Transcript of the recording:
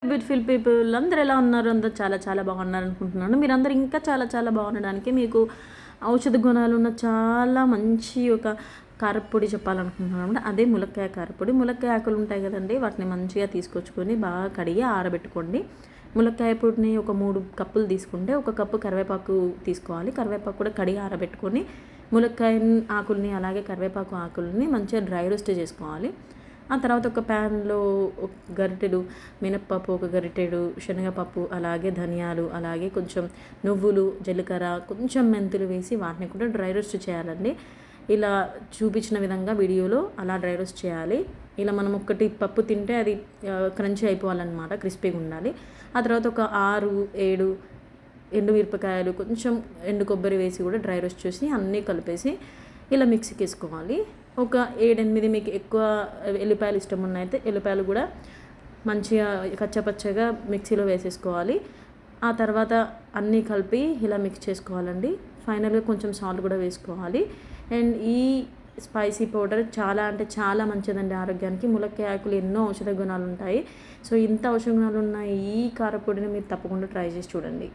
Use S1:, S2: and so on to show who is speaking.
S1: Beautiful people, అందరూ ఎలా ఉన్నారు? అందరూ చాలా చాలా బాగున్నారు అనుకుంటున్నాను. మీరందరూ ఇంకా చాలా చాలా బాగుండడానికి మీకు ఔషధ గుణాలు ఉన్న చాలా మంచి ఒక కారప్పొడి చెప్పాలనుకుంటున్నాను అనమాట. అదే ములక్కాయ కారప్పొడి. ములక్కాయ ఆకులు ఉంటాయి కదండి, వాటిని మంచిగా తీసుకొచ్చుకొని బాగా కడిగి ఆరబెట్టుకోండి. ములక్కాయ పొడిని ఒక 3 కప్పులు తీసుకుంటే 1 కప్పు కరివేపాకు తీసుకోవాలి. కరివేపాకు కూడా కడిగి ఆరబెట్టుకొని ములక్కాయ ఆకుల్ని అలాగే కరివేపాకు ఆకుల్ని మంచిగా డ్రై రోస్ట్ చేసుకోవాలి. ఆ తర్వాత ఒక ప్యాన్లో ఒక గరిటెడు మినప్పప్పు, ఒక గరిటెడు శనగపప్పు, అలాగే ధనియాలు, అలాగే కొంచెం నువ్వులు, జీలకర్ర, కొంచెం మెంతులు వేసి వాటిని కూడా డ్రై రోస్ట్ చేయాలండి. ఇలా చూపించిన విధంగా వీడియోలో అలా డ్రై రోస్ట్ చేయాలి. ఇలా మనం ఒకటి పప్పు తింటే అది క్రంచీ అయిపోవాలన్నమాట, క్రిస్పీగా ఉండాలి. ఆ తర్వాత ఒక 6, 7 ఎండుమిరపకాయలు, కొంచెం ఎండు కొబ్బరి వేసి కూడా డ్రై రోస్ట్ చేసి అన్నీ కలిపేసి ఇలా మిక్సీకి వేసుకోవాలి. ఒక 7, 8 మీకు ఎక్కువ ఎల్లిపాయలు ఇష్టం ఉన్నైతే ఎల్లిపాయలు కూడా మంచిగా కచ్చపచ్చగా మిక్సీలో వేసేసుకోవాలి. ఆ తర్వాత అన్నీ కలిపి ఇలా మిక్స్ చేసుకోవాలండి. ఫైనల్గా కొంచెం సాల్ట్ కూడా వేసుకోవాలి. అండ్ ఈ స్పైసీ పౌడర్ చాలా అంటే చాలా మంచిదండి ఆరోగ్యానికి. ములక్కాయ ఆకులు ఎన్నో ఔషధ గుణాలు ఉంటాయి. సో ఇంత ఔషధ గుణాలు ఉన్న ఈ కారపొడిని మీరు తప్పకుండా ట్రై చేసి చూడండి.